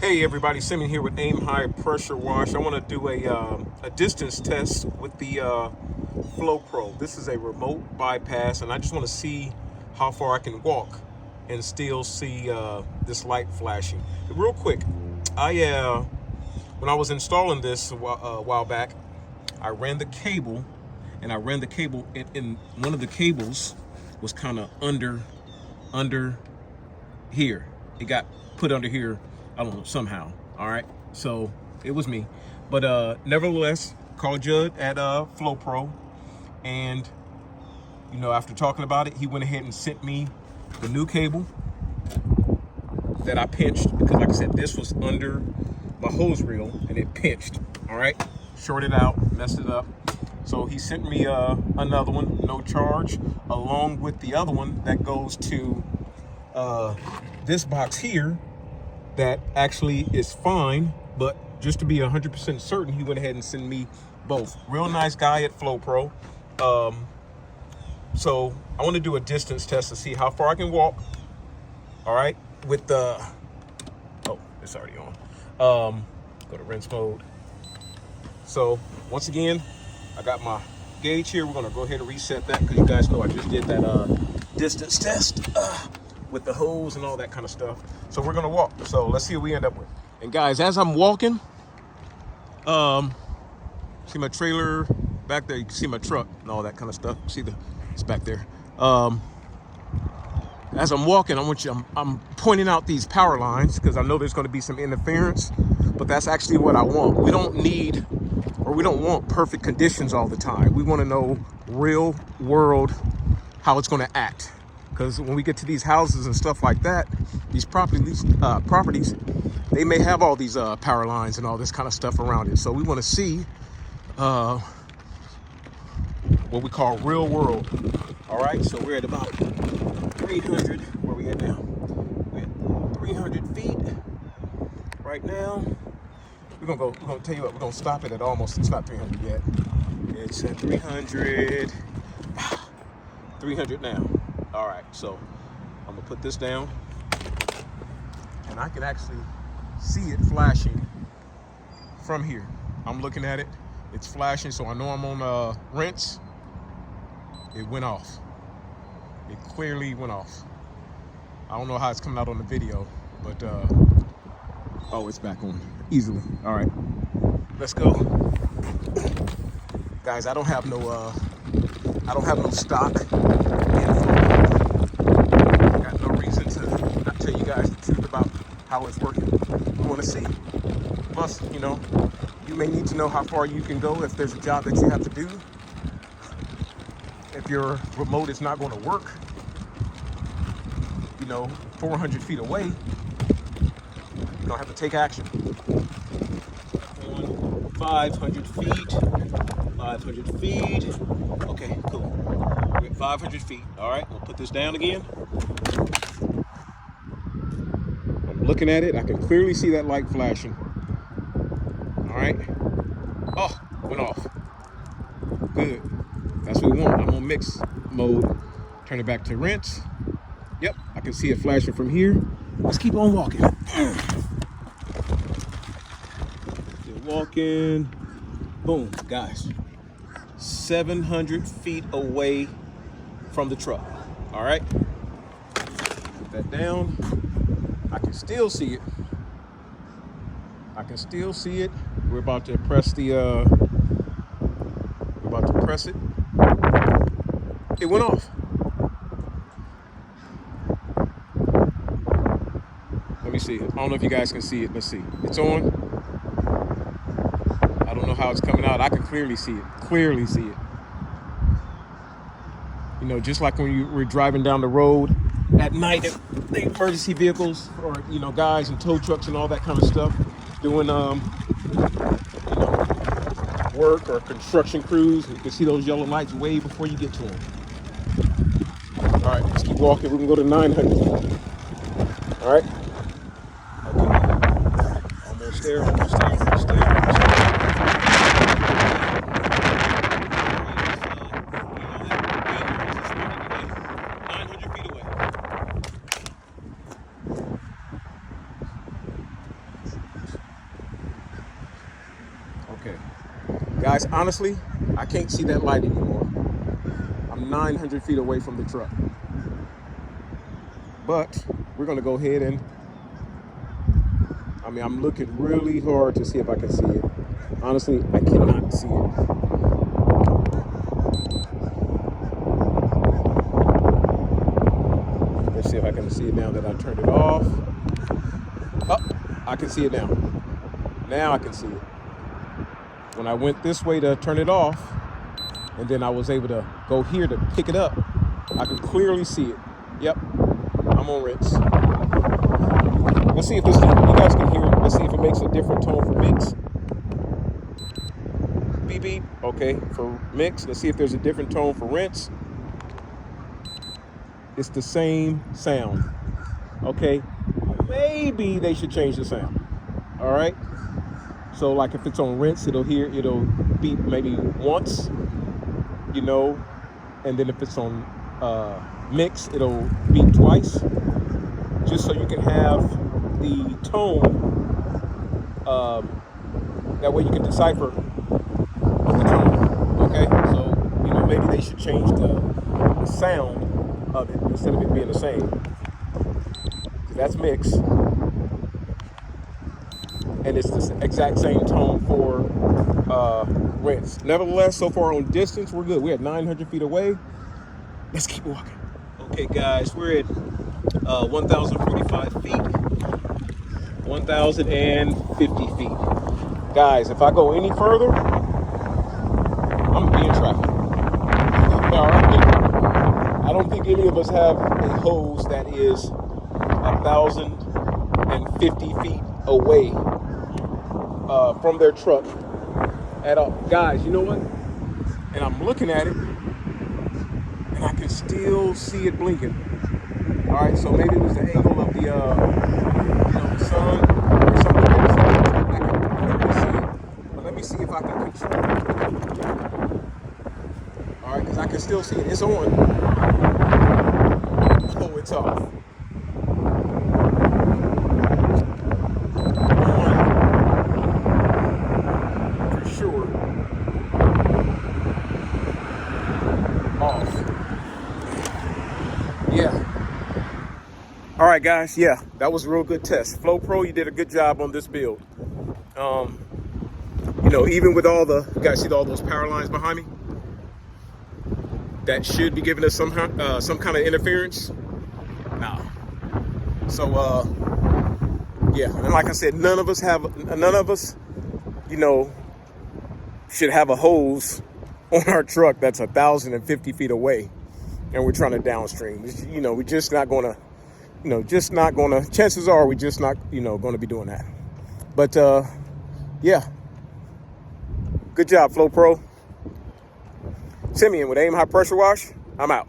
Hey everybody, Simon here with Aim High Pressure Wash. I want to do a distance test with the Flow Pro. This is a remote bypass, and I just want to see how far I can walk and still see this light flashing. Real quick, when I was installing this a while back, I ran the cable, and in one of the cables was kind of under here. It got put under here, I don't know, somehow. All right, so it was me, but nevertheless, called Judd at Flow Pro, and after talking about it, he went ahead and sent me the new cable that I pinched, because like I said, this was under my hose reel and it pinched. All right, shorted out, messed it up. So he sent me another one, no charge, along with the other one that goes to this box here that actually is fine, but just to be 100% certain, he went ahead and sent me both. Real nice guy at Flow Pro. So I want to do a distance test to see how far I can walk. All right, with the, oh, it's already on. Go to rinse mode. So once again, I got my gauge here. We're gonna go ahead and reset that, because you guys know I just did that distance test with the hose and all that kind of stuff. So we're gonna walk. So let's see what we end up with. And guys, as I'm walking, see my trailer back there. You can see my truck and all that kind of stuff. See it's back there. As I'm walking, I'm pointing out these power lines, because I know there's going to be some interference, but that's actually what I want. We don't want perfect conditions all the time. We want to know real world how it's going to act. Because when we get to these houses and stuff like that, these properties, they may have all these power lines and all this kind of stuff around it. So we want to see what we call real world. All right, so we're at about 300. Where we at now? We're at 300 feet right now. We're gonna tell you what, we're gonna stop it at almost, it's not 300 yet. It's at 300. 300 now. All right, so I'm gonna put this down, and I can actually see it flashing from here. I'm looking at it, it's flashing, so I know I'm on rinse. It went off. It clearly went off. I don't know how it's coming out on the video, but oh, it's back on easily. All right, let's go. Guys, I don't have no stock info. I got no reason to not tell you guys the truth about how it's working. You want to see. Plus, you may need to know how far you can go if there's a job that you have to do. If your remote is not going to work, 400 feet away, you don't have to take action. 500 feet, 500 feet. Okay, cool. We're at 500 feet. All right, we'll put this down again. I'm looking at it. I can clearly see that light flashing. All right. Oh, went off. Good. That's what we want. I'm on mix mode. Turn it back to rinse. Yep, I can see it flashing from here. Let's keep on walking. Still walking. Boom, guys. 700 feet away from the truck. All right. Put that down. I can still see it. I can still see it. We're about to press the, we're about to press it. It went off. Let me see. I don't know if you guys can see it. Let's see. It's on. I don't know how it's coming out. I can clearly see it. Clearly see it. Just like when you were driving down the road at night, the emergency vehicles, or guys and tow trucks and all that kind of stuff, doing work or construction crews. You can see those yellow lights way before you get to them. All right, let's keep walking. We can go to 900. All right. Okay. Almost there. Almost there. Almost there. 900 feet away. Guys, honestly, I can't see that light anymore. I'm 900 feet away from the truck. But we're gonna go ahead and, I'm looking really hard to see if I can see it. Honestly, I cannot see it. Let's see if I can see it now that I turned it off. Oh, I can see it now. Now I can see it. When I went this way to turn it off, and then I was able to go here to pick it up, I can clearly see it. Yep, I'm on rinse. Let's see if this, you guys can hear it. Let's see if it makes a different tone for mix. Beep, beep. Okay, for mix. Let's see if there's a different tone for rinse. It's the same sound. Okay, maybe they should change the sound. All right. So like if it's on rinse, it'll beep maybe once, and then if it's on mix, it'll beep twice, just so you can have the tone. That way you can decipher the tone. Okay, so maybe they should change the sound of it instead of it being the same. So that's mix. And it's the exact same tone for rinse. Nevertheless, so far on distance, we're good. We're at 900 feet away. Let's keep walking. Okay, guys, we're at 1,045 feet, 1,050 feet. Guys, if I go any further, I'm gonna be in traffic. All right. I don't think any of us have a hose that is 1,050 feet away from their truck at all. Guys, you know what? And I'm looking at it and I can still see it blinking. All right, so maybe it was the angle of the sun or something. I can clearly see it, but let me see if I can control it. All right, because I can still see it. It's on. Oh, it's off. Yeah. All right, guys. Yeah, that was a real good test. Flow Pro, you did a good job on this build. Even with all the, you guys see all those power lines behind me? That should be giving us some kind of interference. No. So, yeah. And like I said, none of us, should have a hose on our truck that's 1,050 feet away. And we're trying to downstream. We're just not gonna, chances are we're just not, gonna be doing that. But yeah. Good job, Flow Pro. Simeon with Aim High Pressure Wash. I'm out.